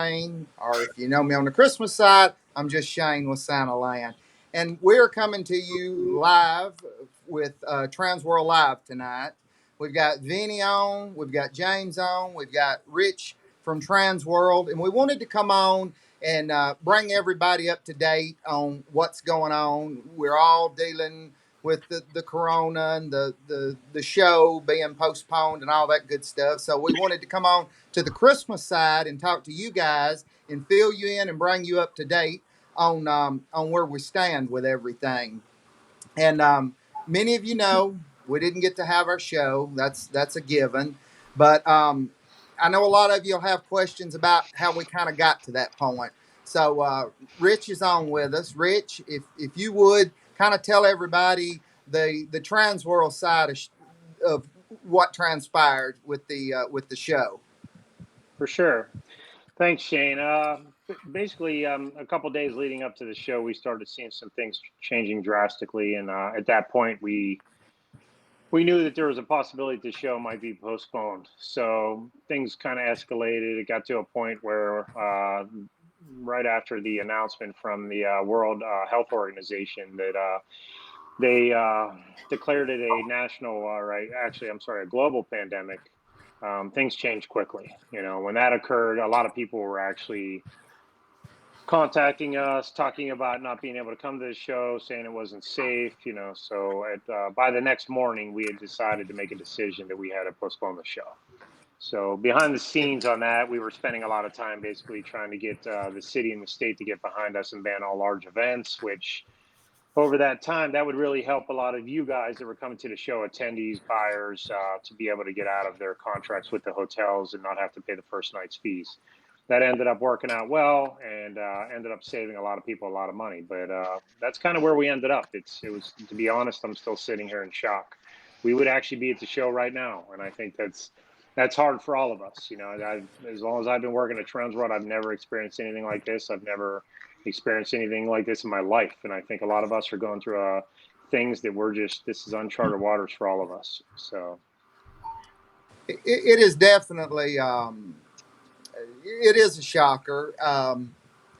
Shane, or if you know me on the Christmas side, I'm just Shane with Santa Land. And we're coming to you live with TransWorld Live tonight. We've got Vinny on, we've got James on, we've got Rich from TransWorld, and we wanted to come on and bring everybody up to date on what's going on. We're all dealing with the corona and the show being postponed and all that good stuff. So we wanted to come on to the Christmas side and talk to you guys and fill you in and bring you up to date on where we stand with everything. And many of you know we didn't get to have our show. That's a given. But I know a lot of you'll have questions about how we kind of got to that point. So Rich is on with us. Rich, if you would kind of tell everybody the TransWorld side of what transpired with the show. For sure. Thanks, Shane. Basically, a couple days leading up to the show, we started seeing some things changing drastically, and at that point, we knew that there was a possibility the show might be postponed. So things kind of escalated. It got to a point where right after the announcement from the World Health Organization that they declared it a national, right? Actually, I'm sorry, a global pandemic. Things changed quickly. You know, when that occurred, a lot of people were actually contacting us, talking about not being able to come to the show, saying it wasn't safe. You know, so by the next morning, we had decided to make a decision that we had to postpone the show. So behind the scenes on that, we were spending a lot of time basically trying to get the city and the state to get behind us and ban all large events, which over that time, that would really help a lot of you guys that were coming to the show, attendees, buyers, to be able to get out of their contracts with the hotels and not have to pay the first night's fees. That ended up working out well and ended up saving a lot of people a lot of money. But that's kind of where we ended up. It was, to be honest, I'm still sitting here in shock. We would actually be at the show right now, and I think that's hard for all of us. You know, as long as I've been working at TransWorld, I've never experienced anything like this. I've never experienced anything like this in my life, and I think a lot of us are going through things that this is uncharted waters for all of us. So It is definitely it is a shocker.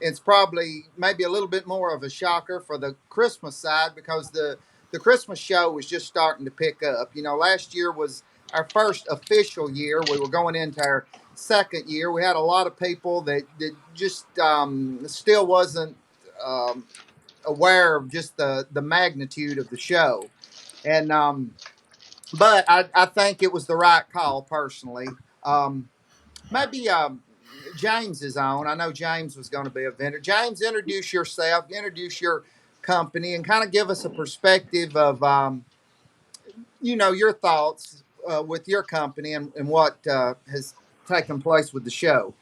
It's probably maybe a little bit more of a shocker for the Christmas side because the Christmas show was just starting to pick up. You know, last year was our first official year. We were going into our second year. We had a lot of people that just still wasn't um, aware of just the magnitude of the show. And but I think it was the right call personally. Maybe James is on. I know James was going to be a vendor. James, introduce yourself, introduce your company, and kind of give us a perspective of your thoughts with your company and what has taken place with the show.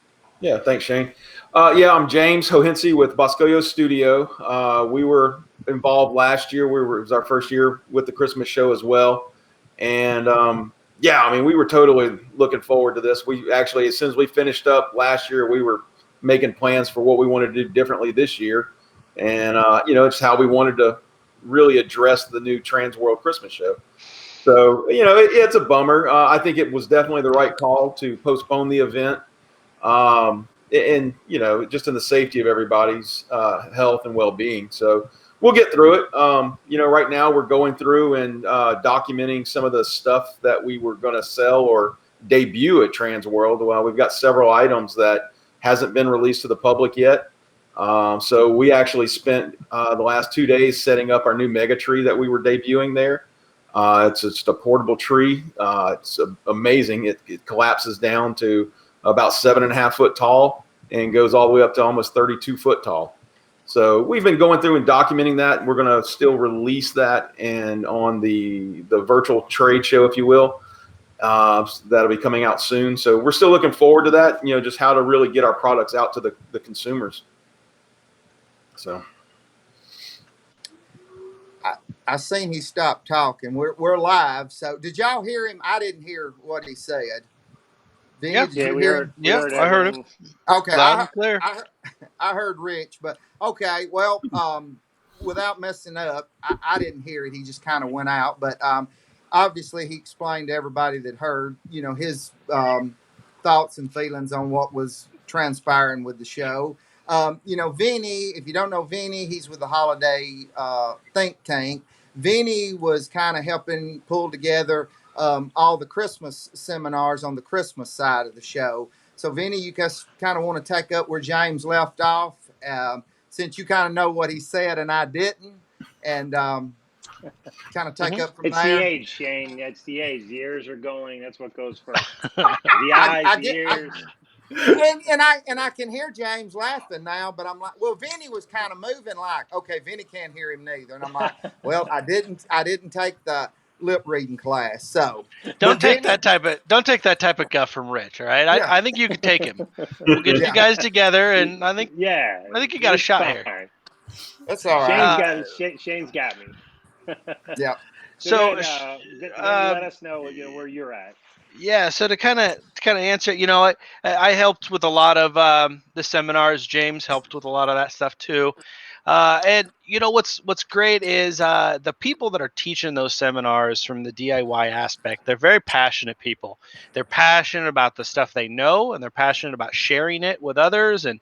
Yeah, thanks, Shane. Yeah, I'm James Hohensi with Buscos Studio. We were involved last year. It was our first year with the Christmas show as well. And yeah, I mean, we were totally looking forward to this. We actually, as soon as we finished up last year, we were making plans for what we wanted to do differently this year. And, it's how we wanted to really address the new Trans World Christmas show. So, it's a bummer. I think it was definitely the right call to postpone the event. And just in the safety of everybody's health and well-being. So we'll get through it. Right now we're going through and documenting some of the stuff that we were going to sell or debut at TransWorld. Well, we've got several items that hasn't been released to the public yet. So we actually spent the last 2 days setting up our new mega tree that we were debuting there. It's just a portable tree. It's amazing. It collapses down to about 7.5 foot tall and goes all the way up to almost 32 foot tall. So we've been going through and documenting that. We're going to still release that and on the virtual trade show, if you will. That'll be coming out soon. So we're still looking forward to that, just how to really get our products out to the consumers. So I seen he stopped talking. We're live. So did y'all hear him? I didn't hear what he said. Vinny, Yeah, did yeah, you we hear heard him? we heard I heard him everything. Okay, loud and clear. I heard Rich, but okay. Well, without messing up, I didn't hear it. He just kind of went out, but obviously he explained to everybody that heard, his thoughts and feelings on what was transpiring with the show. Vinny, if you don't know Vinny, he's with the Holiday Think Tank. Vinny was kind of helping pull together all the Christmas seminars on the Christmas side of the show. So, Vinny, you guys kind of want to take up where James left off, since you kind of know what he said and I didn't, and kind of take up from It's the there. age, Shane. It's the age. The ears are going. That's what goes first. The eyes, I the get, ears. and I can hear James laughing now, but I'm like, well, Vinny was kind of moving like, okay, Vinny can't hear him neither, and I'm like, well, I didn't take the lip reading class, so. Don't But take Vinny, that type of guff from Rich. All right, yeah, I think you can take him. We'll get you yeah, guys together, and Yeah, I think you got a it's shot fine. here. that's all Shane's right. Uh, got Shane's got me. Yeah, So so, then you let us know where you're at. yeah, so to kind of answer, I helped with a lot of the seminars. James helped with a lot of that stuff too. And what's great is the people that are teaching those seminars from the DIY aspect. They're very passionate people. They're passionate about the stuff they know, and they're passionate about sharing it with others, and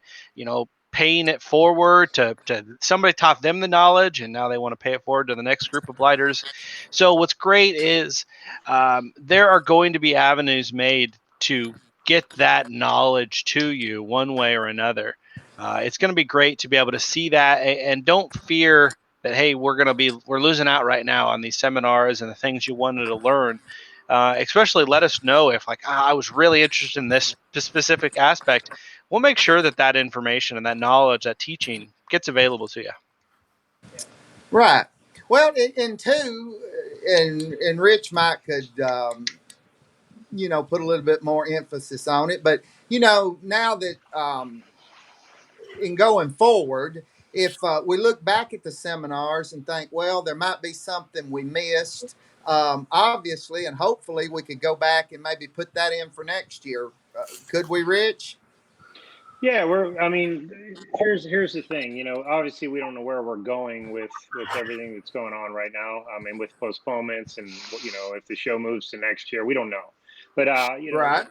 paying it forward to somebody taught them the knowledge, and now they want to pay it forward to the next group of lighters. So what's great is there are going to be avenues made to get that knowledge to you one way or another. It's going to be great to be able to see that, and don't fear that. Hey, we're losing out right now on these seminars and the things you wanted to learn. Especially let us know if I was really interested in this specific aspect. We'll make sure that information and that knowledge, that teaching gets available to you. right. Well, and two, and Rich Mike could put a little bit more emphasis on it, but now that in going forward, if we look back at the seminars and think, well, there might be something we missed, obviously, and hopefully we could go back and maybe put that in for next year. Could we, Rich? Yeah, I mean, here's the thing. Obviously we don't know where we're going with everything that's going on right now. I mean, with postponements and if the show moves to next year, we don't know. But Right.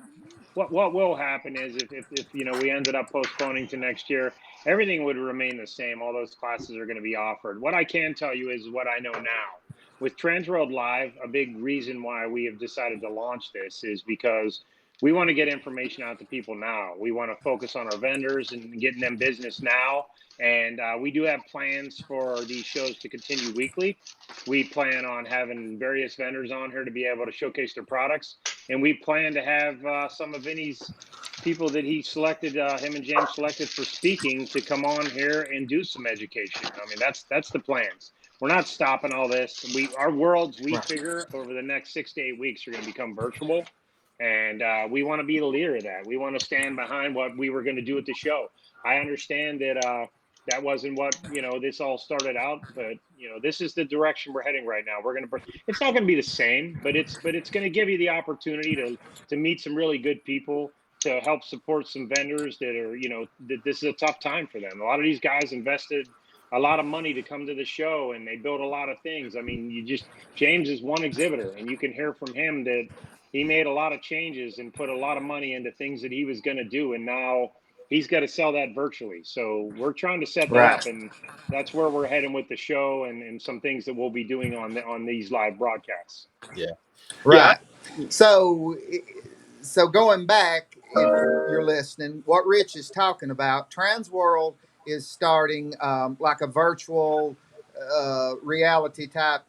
what will happen is if we ended up postponing to next year, everything would remain the same. All those classes are going to be offered. What I can tell you is what I know now. With TransWorld Live, a big reason why we have decided to launch this is because we want to get information out to people now. We want to focus on our vendors and getting them business now. And we do have plans for these shows to continue weekly. We plan on having various vendors on here to be able to showcase their products. And we plan to have some of Vinny's people that he selected, him and James selected for speaking, to come on here and do some education. I mean, that's the plans. We're not stopping all this. Our worlds, we Right. figure, over the next 6 to 8 weeks are going to become virtual. And we want to be the leader of that. We want to stand behind what we were going to do at the show. I understand that that wasn't what this all started out, but this is the direction we're heading right now. It's not going to be the same, but it's going to give you the opportunity to meet some really good people, to help support some vendors that are that this is a tough time for them. A lot of these guys invested a lot of money to come to the show, and they built a lot of things. I mean, James is one exhibitor, and you can hear from him that he made a lot of changes and put a lot of money into things that he was going to do, and now he's got to sell that virtually. So we're trying to set that Right. up, and that's where we're heading with the show, and some things that we'll be doing on these live broadcasts. Yeah. Right. So, going back, if you're listening, what Rich is talking about, TransWorld is starting like a virtual reality type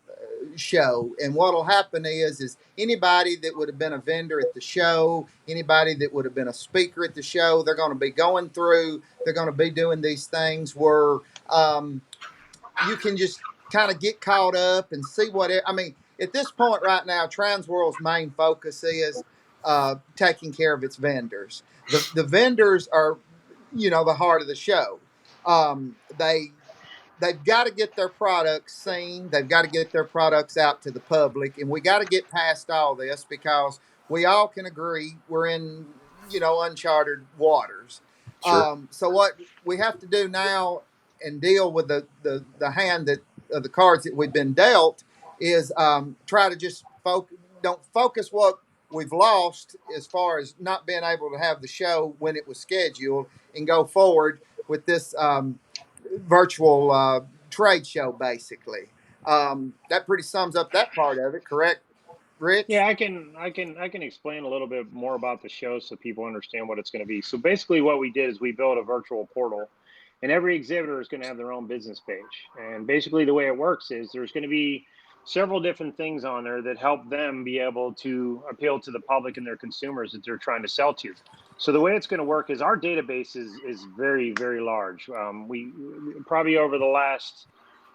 show, and what'll happen is anybody that would have been a vendor at the show, anybody that would have been a speaker at the show, they're going to be going through. They're going to be doing these things where you can just kind of get caught up and see what I mean. At this point right now, TransWorld's main focus is taking care of its vendors. The vendors are, the heart of the show. They've got to get their products seen. They've got to get their products out to the public, and we got to get past all this because we all can agree we're in, uncharted waters. Sure. So what we have to do now and deal with the hand that the cards that we've been dealt is try to just don't focus what we've lost as far as not being able to have the show when it was scheduled and go forward with this virtual trade show, basically. That pretty sums up that part of it, correct, Rich? Yeah, I can explain a little bit more about the show so people understand what it's going to be. So basically what we did is we built a virtual portal, and every exhibitor is going to have their own business page. And basically the way it works is there's going to be several different things on there that help them be able to appeal to the public and their consumers that they're trying to sell to. So the way it's going to work is our database is very, very large. We probably over the last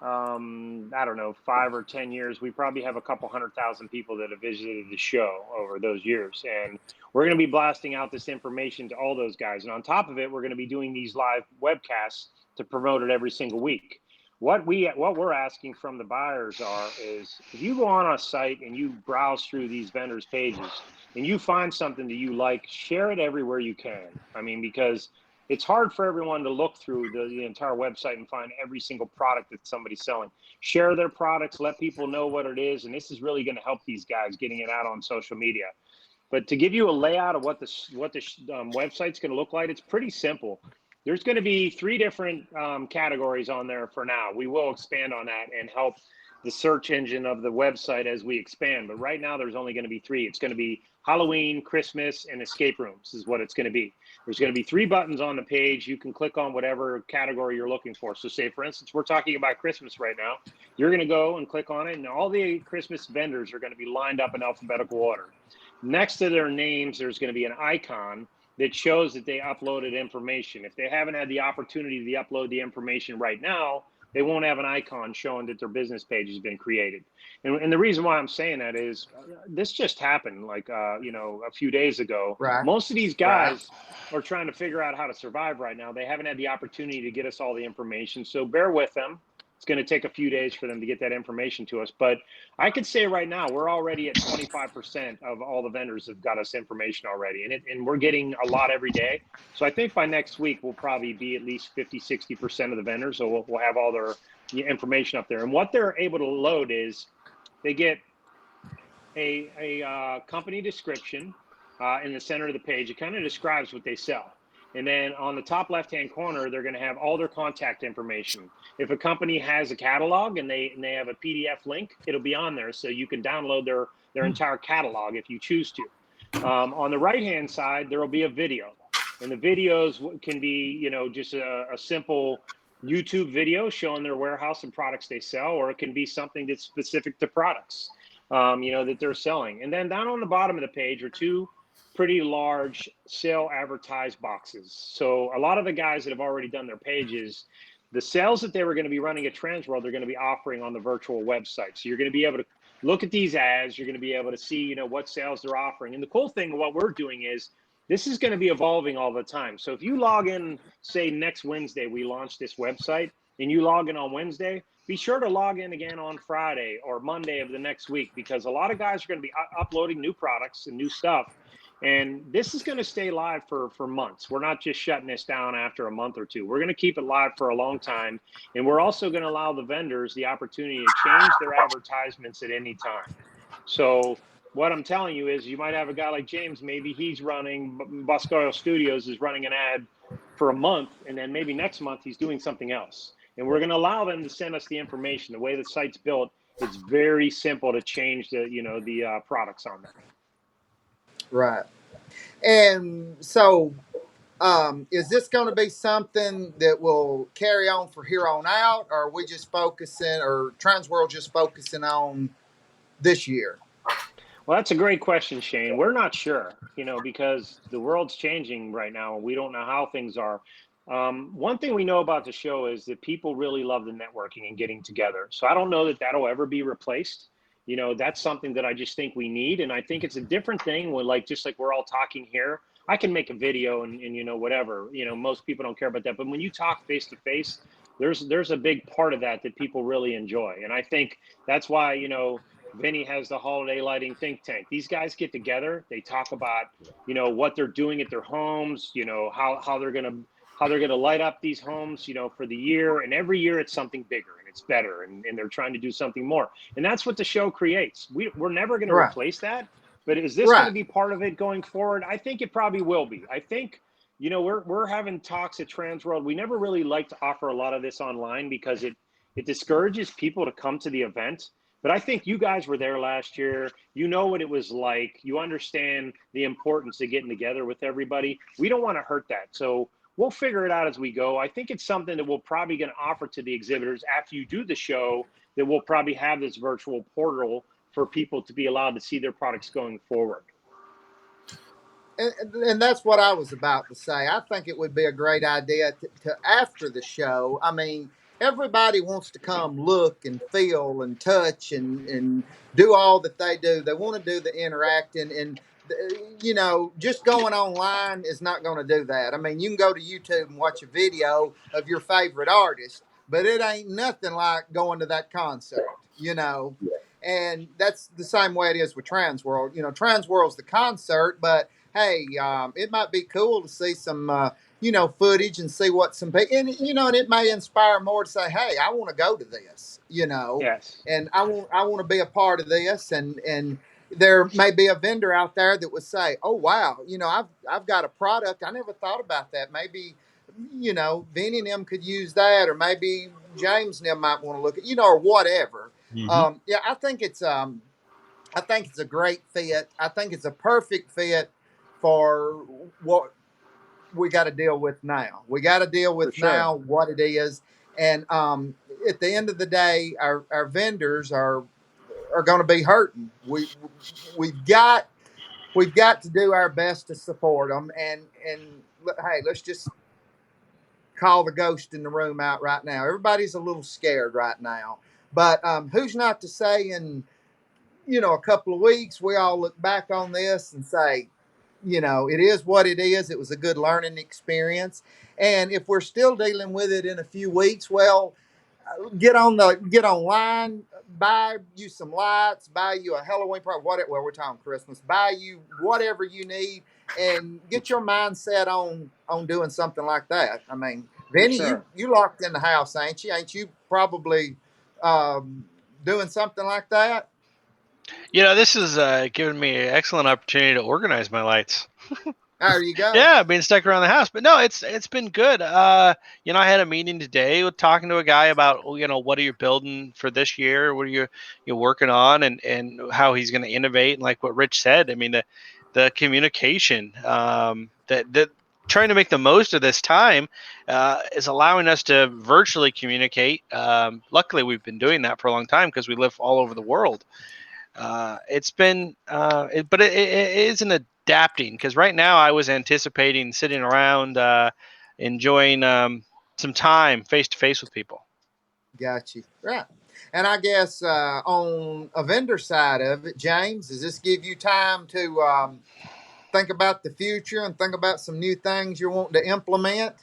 I don't know, 5 or 10 years, we probably have a couple 100,000 people that have visited the show over those years. And we're going to be blasting out this information to all those guys. And on top of it, we're going to be doing these live webcasts to promote it every single week. What we're asking from the buyers is if you go on a site and you browse through these vendors' pages and you find something that you like, share it everywhere you can. I mean, because it's hard for everyone to look through the entire website and find every single product that somebody's selling. Share their products, let people know what it is, and this is really going to help these guys getting it out on social media. But to give you a layout of what the website's going to look like, it's pretty simple. There's going to be 3 different categories on there for now. We will expand on that and help the search engine of the website as we expand. But right now, there's only going to be 3. It's going to be Halloween, Christmas, and escape rooms is what it's going to be. There's going to be 3 buttons on the page. You can click on whatever category you're looking for. So say, for instance, we're talking about Christmas right now. You're going to go and click on it, and all the Christmas vendors are going to be lined up in alphabetical order. Next to their names, there's going to be an icon that shows that they uploaded information. If they haven't had the opportunity to upload the information right now, they won't have an icon showing that their business page has been created. And the reason why I'm saying that is this just happened like, a few days ago. Right. Most of these guys are trying to figure out how to survive right now. They haven't had the opportunity to get us all the information. So bear with them. It's going to take a few days for them to get that information to us. But I could say right now, we're already at 25% of all the vendors have got us information already. And we're getting a lot every day. So I think by next week, we'll probably be at least 50-60% of the vendors. So we'll have all their information up there. And what they're able to load is they get a company description in the center of the page. It kind of describes what they sell. And then on the top left-hand corner, they're going to have all their contact information. If a company has a catalog and they have a PDF link, it'll be on there. So you can download their entire catalog if you choose to. On the right-hand side, there will be a video. And the videos can be, just a simple YouTube video showing their warehouse and products they sell, or it can be something that's specific to products, that they're selling. And then down on the bottom of the page are 2 pretty large sale advertised boxes. So a lot of the guys that have already done their pages, the sales that they were going to be running at TransWorld, they're going to be offering on the virtual website. So you're going to be able to look at these ads. You're going to be able to see, what sales they're offering. And the cool thing, what we're doing is this is going to be evolving all the time. So if you log in, say next Wednesday, we launch this website and you log in on Wednesday, be sure to log in again on Friday or Monday of the next week, because a lot of guys are going to be uploading new products and new stuff. And this is going to stay live for months. We're not just shutting this down after a month or 2. We're going to keep it live for a long time. And we're also going to allow the vendors the opportunity to change their advertisements at any time. So what I'm telling you is you might have a guy like James, maybe he's running, Buscos Studios is running an ad for a month, and then maybe next month he's doing something else. And we're going to allow them to send us the information. The way the site's built, it's very simple to change the products on there. Right. And so, is this going to be something that will carry on for here on out, or are we just focusing, or TransWorld just focusing on this year? Well, that's a great question, Shane. We're not sure, because the world's changing right now. We don't know how things are. One thing we know about the show is that people really love the networking and getting together. So I don't know that that'll ever be replaced. That's something that I just think we need. And I think it's a different thing when just like we're all talking here, I can make a video and whatever, most people don't care about that. But when you talk face to face, there's a big part of that people really enjoy. And I think that's why, Vinny has the holiday lighting think tank. These guys get together, they talk about, what they're doing at their homes, how they're going to light up these homes, for the year. And every year it's something bigger and it's better. And they're trying to do something more. And that's what the show creates. We're never going to replace that. But is this going to be part of it going forward? I think it probably will be. I think, we're having talks at TransWorld. We never really like to offer a lot of this online because it discourages people to come to the event. But I think you guys were there last year. You know what it was like. You understand the importance of getting together with everybody. We don't want to hurt that. So we'll figure it out as we go. I think it's something that we're probably going to offer to the exhibitors after you do the show, that we'll probably have this virtual portal for people to be allowed to see their products going forward. And that's what I was about to say. I think it would be a great idea to after the show. I mean, everybody wants to come look and feel and touch and do all that they do. They want to do the interacting, and just going online is not going to do that. I mean, you can go to YouTube and watch a video of your favorite artist, but it ain't nothing like going to that concert, And that's the same way it is with TransWorld. TransWorld's the concert, but hey, it might be cool to see some, footage and see what some people, and it may inspire more to say, hey, I want to go to this, Yes. and I want to be a part of this, and there may be a vendor out there that would say, oh wow, I've got a product, I never thought about that. Maybe, Vinny and them could use that, or maybe James and them might want to look at, or whatever. Mm-hmm. I think it's a great fit. I think it's a perfect fit for what we got to deal with now. We got to deal with now what it is. And at the end of the day, our vendors are going to be hurting. We've got to do our best to support them. And hey, let's just call the ghost in the room out right now. Everybody's a little scared right now. But who's not to say in a couple of weeks we all look back on this and say, it is what it is. It was a good learning experience. And if we're still dealing with it in a few weeks, well, get online, buy you some lights, buy you a Halloween product, whatever. Well, we're talking Christmas. Buy you whatever you need, and get your mindset on doing something like that. I mean, Vinny, you locked in the house, ain't you? Ain't you probably doing something like that? This is giving me an excellent opportunity to organize my lights. There you go. Yeah, being stuck around the house, but no, it's been good. I had a meeting today with talking to a guy about what are you building for this year, what are you working on, and how he's going to innovate, and like what Rich said. I mean, the communication that trying to make the most of this time is allowing us to virtually communicate. Luckily, we've been doing that for a long time because we live all over the world. It's been, but it is an adapting, because right now I was anticipating sitting around enjoying some time face to face with people. Got you. Right. And I guess on a vendor side of it, James, does this give you time to think about the future and think about some new things you're wanting to implement?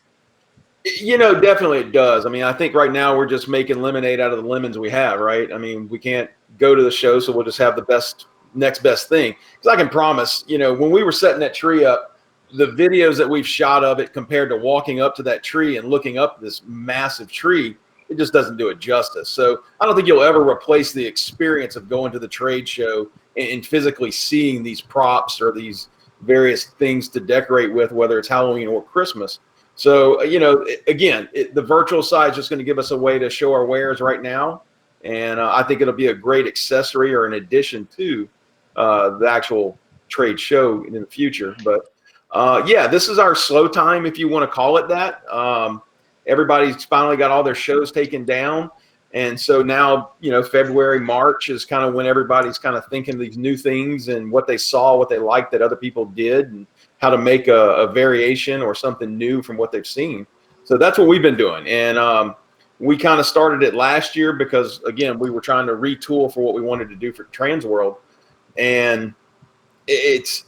Definitely it does. I mean, I think right now we're just making lemonade out of the lemons we have, right? I mean, we can't go to the show, so we'll just have the next best thing. Because I can promise, when we were setting that tree up, the videos that we've shot of it compared to walking up to that tree and looking up this massive tree, it just doesn't do it justice. So I don't think you'll ever replace the experience of going to the trade show and physically seeing these props or these various things to decorate with, whether it's Halloween or Christmas. So, again, the virtual side is just going to give us a way to show our wares right now. And I think it'll be a great accessory or an addition to the actual trade show in the future. But, this is our slow time, if you want to call it that. Everybody's finally got all their shows taken down. And so now, February, March is kind of when everybody's kind of thinking these new things and what they saw, what they liked that other people did, and how to make a variation or something new from what they've seen. So that's what we've been doing. And we kind of started it last year because, again, we were trying to retool for what we wanted to do for TransWorld. And this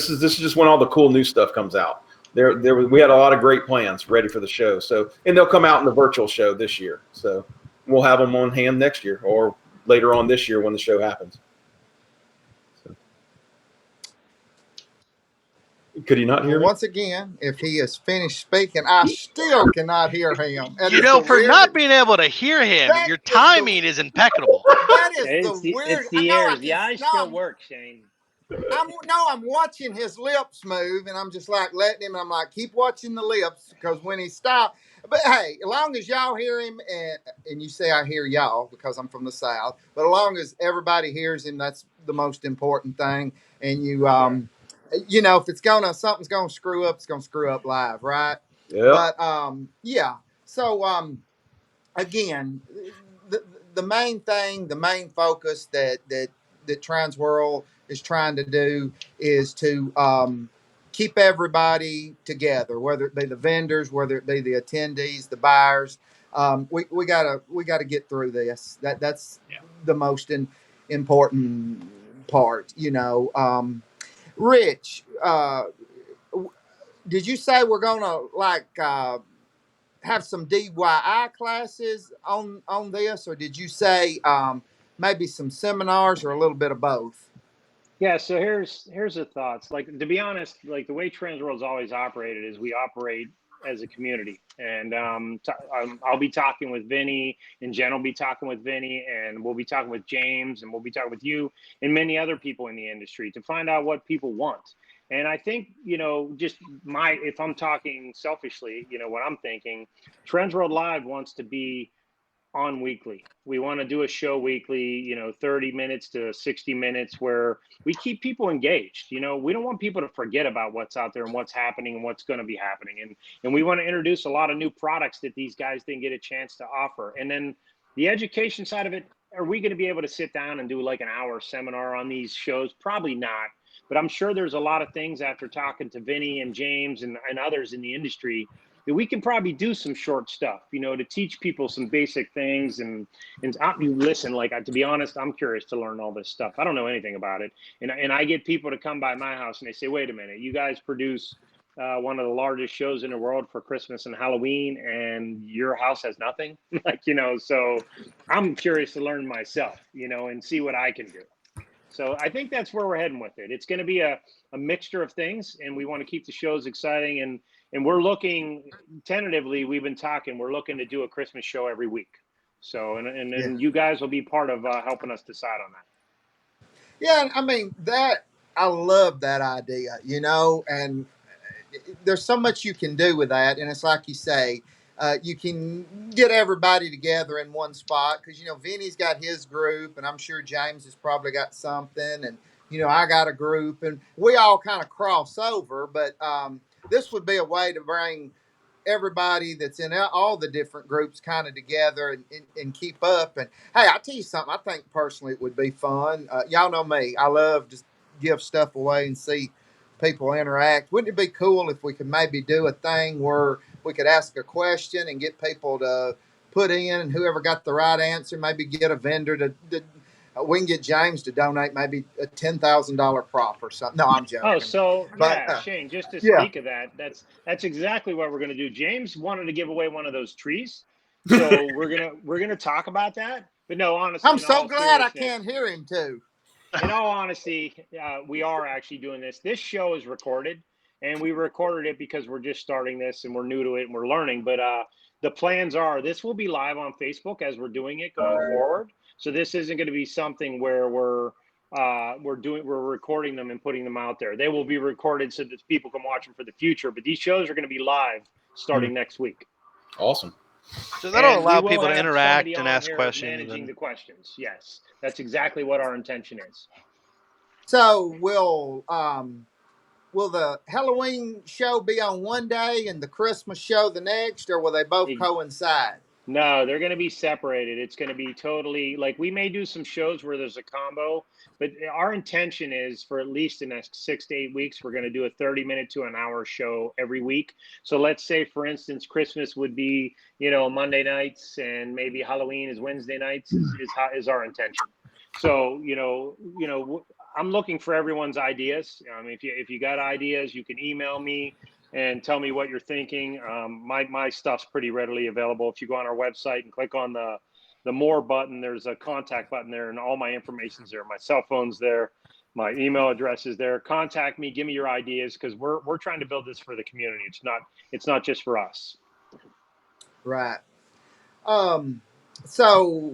is just when all the cool new stuff comes out. We had a lot of great plans ready for the show. So, and they'll come out in the virtual show this year. So we'll have them on hand next year or later on this year when the show happens. So. Could he not Well, hear me? once again, if he has finished speaking, I still cannot hear him. And You it's know, the for not weirdest. being able to hear him, That your is the timing is impeccable. that is the It's weird. I the know I ears. The can. eyes No, still work, Shane. I'm watching his lips move, and I'm just like letting him. I'm like, keep watching the lips because when he stopped. But hey, as long as y'all hear him, and you say I hear y'all because I'm from the South, but as long as everybody hears him, that's the most important thing. And Sure. you know, if it's gonna something's gonna screw up, it's gonna screw up live, right? Yep. But yeah. So again, the the main thing, the main focus that TransWorld is trying to do is to keep everybody together, whether it be the vendors, whether it be the attendees, the buyers. We gotta get through this. That's the most important part. You know, Rich. Did you say we're gonna like have some DIY classes on this, or did you say maybe some seminars or a little bit of both? Yeah, so here's the thoughts. Like to be honest, like the way TransWorld's always operated is we operate as a community, and I'll be talking with Vinny, and Jen will be talking with Vinny, and we'll be talking with James, and we'll be talking with you and many other people in the industry to find out what people want. And I think just if I'm talking selfishly, what I'm thinking, TransWorld Live wants to be on weekly. We want to do a show weekly, 30 minutes to 60 minutes where we keep people engaged. We don't want people to forget about what's out there and what's happening and what's going to be happening. And we want to introduce a lot of new products that these guys didn't get a chance to offer. And then the education side of it, are we going to be able to sit down and do like an hour seminar on these shows? Probably not. But I'm sure there's a lot of things after talking to Vinny and James and others in the industry that we can probably do some short stuff, to teach people some basic things. And you listen, like to be honest, I'm curious to learn all this stuff. I don't know anything about it, and I get people to come by my house and they say, "Wait a minute, you guys produce one of the largest shows in the world for Christmas and Halloween, and your house has nothing." So I'm curious to learn myself, and see what I can do. So I think that's where we're heading with it. It's going to be a mixture of things, and we want to keep the shows exciting. And we're looking tentatively. We've been talking. We're looking to do a Christmas show every week. So and Yeah, then you guys will be part of helping us decide on that. yeah. I mean that I love that idea. You know, and there's so much you can do with that, and it's like you say. You can get everybody together in one spot because Vinny's got his group, and I'm sure James has probably got something, and I got a group, and we all kind of cross over. But this would be a way to bring everybody that's in all the different groups kind of together and keep up. And hey, I'll tell you something. I think personally it would be fun. Y'all know me. I love to give stuff away and see people interact. Wouldn't it be cool if we could maybe do a thing where we could ask a question and get people to put in, and whoever got the right answer, maybe get a vendor to we can get James to donate maybe a $10,000 prop or something. No, I'm Oh, joking. so But yeah, Shane. Just to yeah, speak of that, that's exactly what we're going to do. James wanted to give away one of those trees, so we're gonna talk about that. But no, honestly, I'm in so all glad I seriousness, can't hear him too. in all honesty, we are actually doing this. This show is recorded, and we recorded it because we're just starting this and we're new to it and we're learning. But the plans are this will be live on Facebook as we're doing it going forward. So this isn't going to be something where we're recording them and putting them out there. They will be recorded so that people can watch them for the future. But these shows are going to be live starting next week. Awesome. So that'll And we allow will people to have somebody interact and on ask here questions. managing And the questions. Yes, that's exactly what our intention is. So will the Halloween show be on one day and the Christmas show the next, or will they both coincide? No, they're going to be separated. It's going to be totally like we may do some shows where there's a combo, but our intention is for at least the next 6 to 8 weeks, we're going to do a 30-minute to an hour show every week. So let's say, for instance, Christmas would be, Monday nights, and maybe Halloween is Wednesday nights is our intention. So, I'm looking for everyone's ideas. If you got ideas, you can email me and tell me what you're thinking. My stuff's pretty readily available. If you go on our website and click on the more button, there's a contact button there, and all my information's there. My cell phone's there. My email address is there. Contact me. Give me your ideas, because we're trying to build this for the community. It's not just for us. Right. So,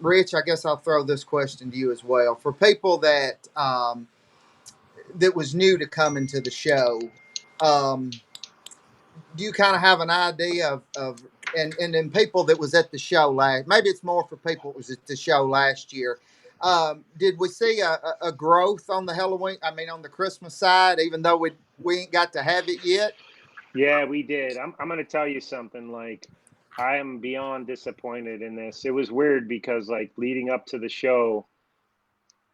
Rich, I guess I'll throw this question to you as well. For people that that was new to coming to the show, um, do you kind of have an idea of and then people that was at the show last? Maybe it's more for people that was at the show last year. Did we see a growth on the Halloween? I mean, on the Christmas side, even though we ain't got to have it yet. Yeah, we did. I'm going to tell you something. Like, I am beyond disappointed in this. It was weird because, like, leading up to the show,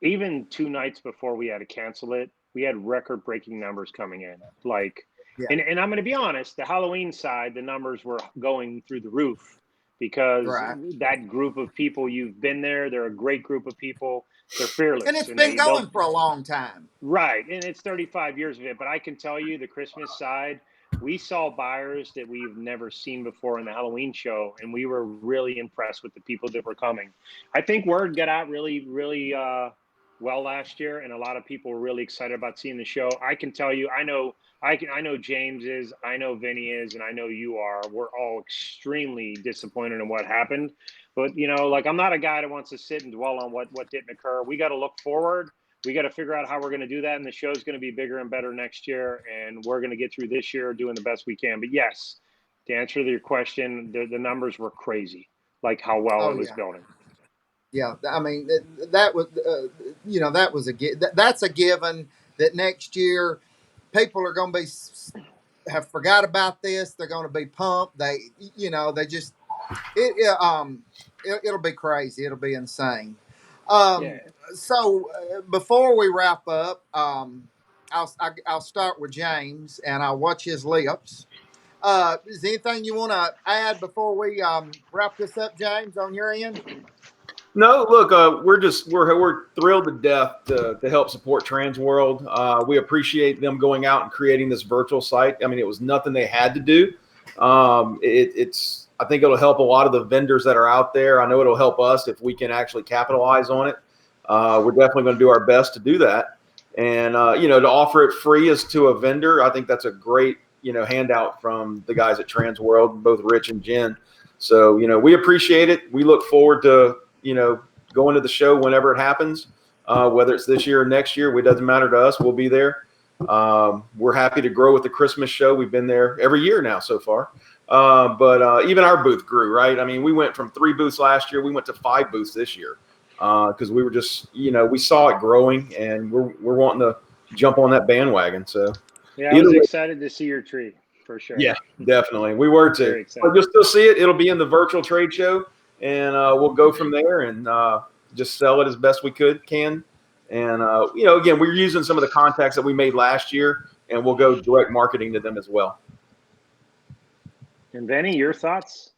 even 2 nights before we had to cancel it, we had record-breaking numbers coming in. Like, Yeah. and I'm going to be honest, the Halloween side, the numbers were going through the roof, because Right. that group of people, you've been there. They're a great group of people. They're And fearless, it's and been they'll going for a long time. right, and it's 35 years of it. But I can tell you, the Christmas side, we saw buyers that we've never seen before in the Halloween show, and we were really impressed with the people that were coming. I think word got out really, really well last year, and a lot of people were really excited about seeing the show. I can tell you, I know James is, I know Vinny is, and I know you are. We're all extremely disappointed in what happened. But like, I'm not a guy that wants to sit and dwell on what didn't occur. We got to look forward. We got to figure out how we're going to do that, and the show's going to be bigger and better next year, and we're going to get through this year doing the best we can. But yes, to answer your question, the numbers were crazy, like how well Oh it was yeah. building. Yeah, I mean that was that was that's a given that next year people are going to be have forgot about this. They're going to be pumped. They just it'll be crazy. It'll be insane. Yeah. Um, so before we wrap up, I'll start with James and I'll watch his lips. Is there anything you want to add before we wrap this up, James, on your end? No, look, we're thrilled to death to help support TransWorld. We appreciate them going out and creating this virtual site. I mean, it was nothing they had to do. It's I think it'll help a lot of the vendors that are out there. I know it'll help us if we can actually capitalize on it. We're definitely going to do our best to do that. And to offer it free as to a vendor, I think that's a great handout from the guys at TransWorld, both Rich and Jen. So we appreciate it. We look forward to going to the show whenever it happens, whether it's this year or next year. It doesn't matter to us. We'll be there. We're happy to grow with the Christmas show. We've been there every year now so far. But even our booth grew, right? I mean, we went from 3 booths last year. We went to 5 booths this year because we were just, we saw it growing, and we're wanting to jump on that bandwagon. So Yeah, I was excited to see your tree for sure. yeah, definitely. We were too. Very excited. But you'll still see it. It'll be in the virtual trade show, and we'll go from there and just sell it as best we can. And again, we're using some of the contacts that we made last year, and we'll go direct marketing to them as well. And Vinny, your thoughts?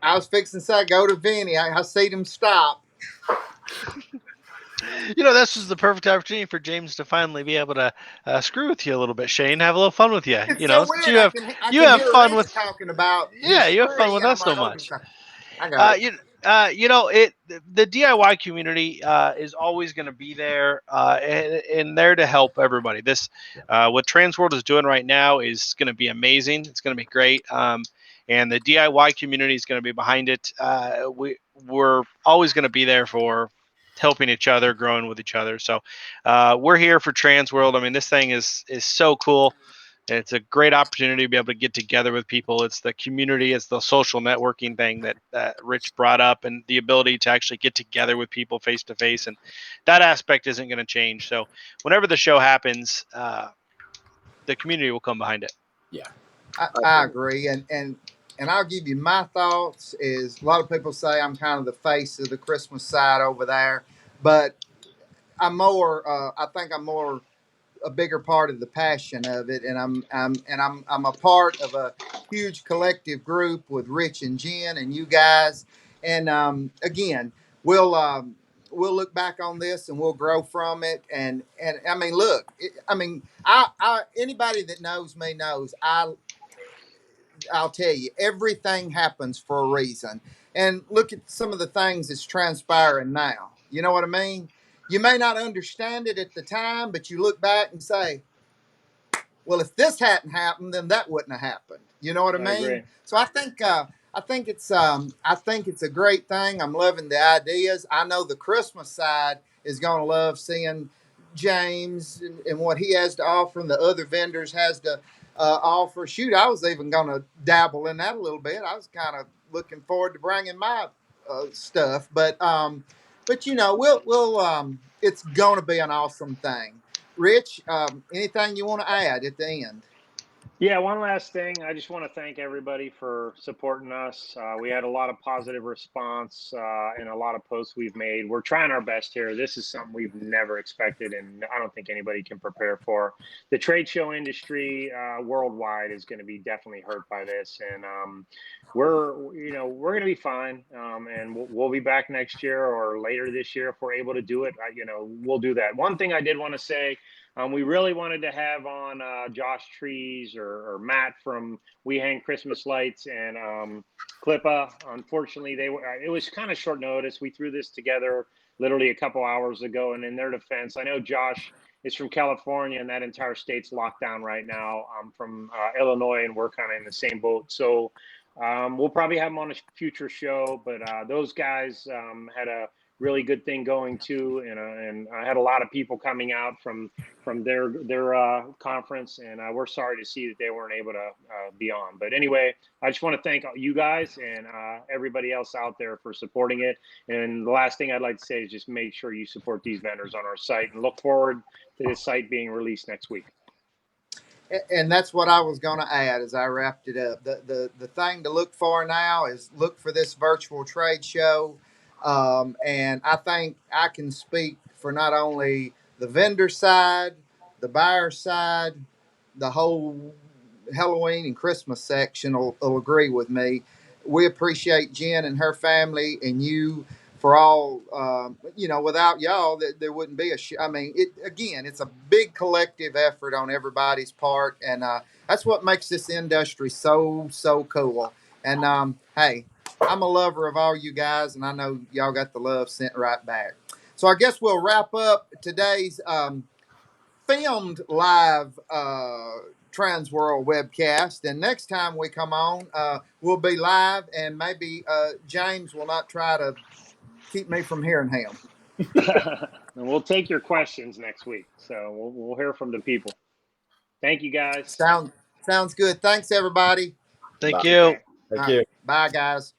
I was fixing to say go to Vinny. I see them stop. This is the perfect opportunity for James to finally be able to screw with you a little bit, Shane. Have a little fun with you. It's Since so weird. you have you have fun Rich with talking about you have fun with us so much. I got it. The DIY community is always going to be there and there to help everybody. This what TransWorld is doing right now is going to be amazing. It's going to be great. And the DIY community is going to be behind it. We're always going to be there for helping each other, growing with each other. So we're here for TransWorld. I mean, this thing is so cool. It's a great opportunity to be able to get together with people. It's the community, it's the social networking thing that Rich brought up, and the ability to actually get together with people face to face. And that aspect isn't going to change. So whenever the show happens, the community will come behind it. Yeah, I agree, and I'll give you my thoughts. Is a lot of people say I'm kind of the face of the Christmas side over there, but I'm more. I think I'm more a bigger part of the passion of it, and I'm a part of a huge collective group with Rich and Jen and you guys. And again, we'll look back on this and we'll grow from it. And I mean, look, I anybody that knows me knows I'll tell you, everything happens for a reason. And look at some of the things that's transpiring now. You know what I mean? you may not understand it at the time, but you look back and say, well, if this hadn't happened, then that wouldn't have happened. You know what I I mean? agree. So I think it's a great thing. I'm loving the ideas. I know the Christmas side is going to love seeing James and what he has to offer, and the other vendors has to offer. Shoot, I was even going to dabble in that a little bit. I was kind of looking forward to bringing my stuff, but you know, we'll it's going to be an awesome thing. Rich, anything you want to add at the end? Yeah, one last thing. I just want to thank everybody for supporting us. We had a lot of positive response and a lot of posts we've made. We're trying our best here. This is something we've never expected, and I don't think anybody can prepare for. The trade show industry worldwide is going to be definitely hurt by this, and we're going to be fine, and we'll be back next year or later this year if we're able to do it. We'll do that. One thing I did want to say. We really wanted to have on Josh Trees or Matt from We Hang Christmas Lights and Clippa. Unfortunately, it was kind of short notice. We threw this together literally a couple hours ago, and in their defense, I know Josh is from California, and that entire state's locked down right now. I'm from Illinois, and we're kind of in the same boat. So we'll probably have them on a future show, but those guys had a really good thing going too, and I had a lot of people coming out from their conference, and we're sorry to see that they weren't able to be on. But anyway, I just want to thank you guys and everybody else out there for supporting it. And the last thing I'd like to say is just make sure you support these vendors on our site and look forward to this site being released next week. And that's what I was going to add as I wrapped it up. The thing to look for now is look for this virtual trade show. And I think I can speak for not only the vendor side, the buyer side, the whole Halloween and Christmas section will agree with me. We appreciate Jen and her family and you for all, without y'all, there wouldn't be a show. I mean, it's a big collective effort on everybody's part. And that's what makes this industry so cool. And hey, I'm a lover of all you guys, and I know y'all got the love sent right back. So I guess we'll wrap up today's filmed live TransWorld webcast. And next time we come on, we'll be live, and maybe James will not try to keep me from hearing him. And we'll take your questions next week. So we'll hear from the people. Thank you, guys. Sounds good. Thanks, everybody. Thank Bye. you. Thank you. Bye, guys.